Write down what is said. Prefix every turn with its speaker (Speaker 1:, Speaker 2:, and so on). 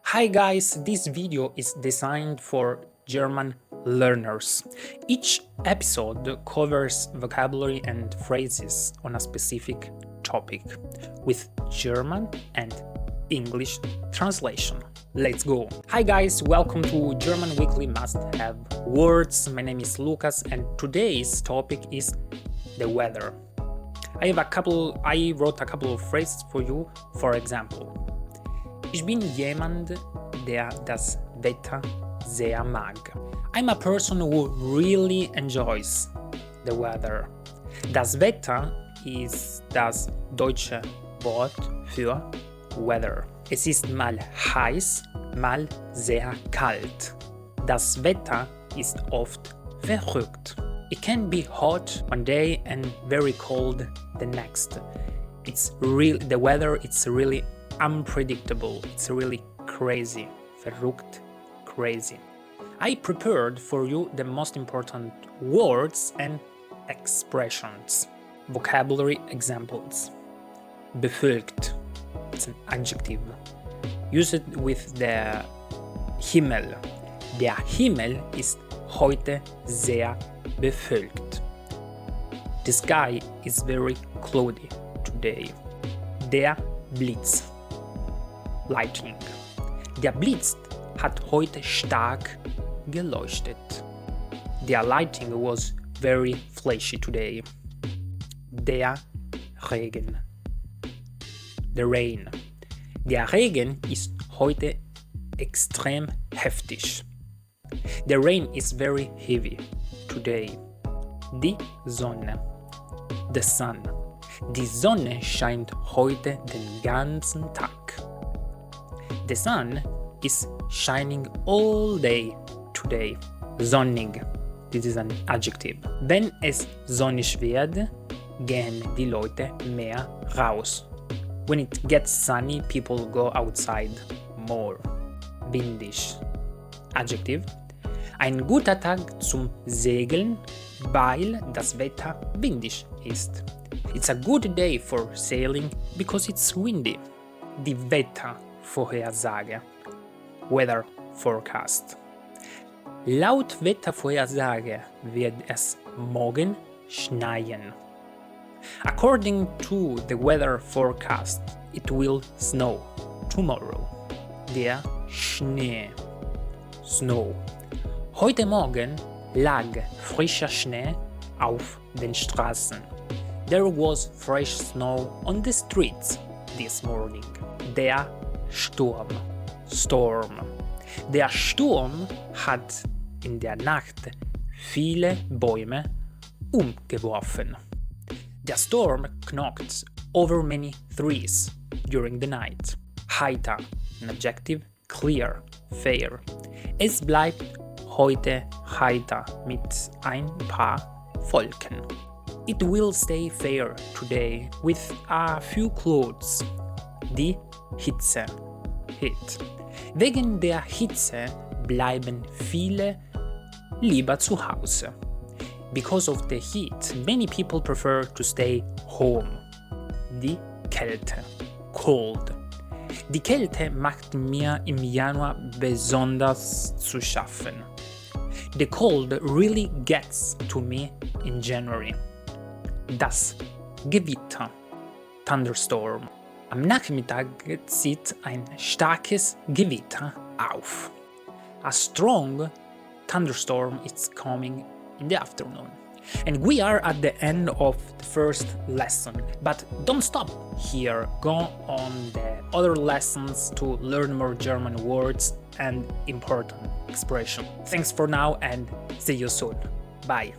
Speaker 1: Hi guys, this video is designed for German learners. Each episode covers vocabulary and phrases on a specific topic with German and English translation. Let's go! Hi guys, welcome to German Weekly Must-Have Words. My name is Lukas and today's topic is the weather. I wrote a couple of phrases for you. For example, ich bin jemand, der das Wetter sehr mag. I'm a person who really enjoys the weather. Das Wetter ist das deutsche Wort für weather. Es ist mal heiß, mal sehr kalt. Das Wetter ist oft verrückt. It can be hot one day and very cold the next. The weather it's really unpredictable. It's really crazy. Verrückt, crazy. I prepared for you the most important words and expressions. Vocabulary examples. Bewölkt. It's an adjective. Use it with the Himmel. Der Himmel ist heute sehr bewölkt. The sky is very cloudy today. Der Blitz. Lightning. Der Blitz hat heute stark geleuchtet. Der Lightning was very flashy today. Der Regen. The rain. Der Regen ist heute extrem heftig. The rain is very heavy today. Die Sonne. The sun. Die Sonne scheint heute den ganzen Tag. The sun is shining all day today. Sonnig. This is an adjective. Wenn es sonnig wird, gehen die Leute mehr raus. When it gets sunny, people go outside more. Windig. Adjective. Ein guter Tag zum Segeln, weil das Wetter windig ist. It's a good day for sailing because it's windy. Die Wettervorhersage. Weather forecast. Laut Wettervorhersage wird es morgen schneien. According to the weather forecast, it will snow tomorrow. Der Schnee. Snow. Heute Morgen lag frischer Schnee auf den Straßen. There was fresh snow on the streets this morning. Der Sturm. Storm. Der Sturm hat in der Nacht viele Bäume umgeworfen. The storm knocked over many trees during the night. Heiter, an adjective, clear, fair. Es bleibt heute heiter mit ein paar Wolken. It will stay fair today with a few clouds. Die Hitze. Heat. Wegen der Hitze bleiben viele lieber zu Hause. Because of the heat, many people prefer to stay home. Die Kälte. Cold. Die Kälte macht mir im Januar besonders zu schaffen. The cold really gets to me in January. Das Gewitter. Thunderstorm. Am Nachmittag zieht ein starkes Gewitter auf. A strong thunderstorm is coming in the afternoon. And we are at the end of the first lesson. But don't stop here. Go on the other lessons to learn more German words and important expressions. Thanks for now and see you soon. Bye.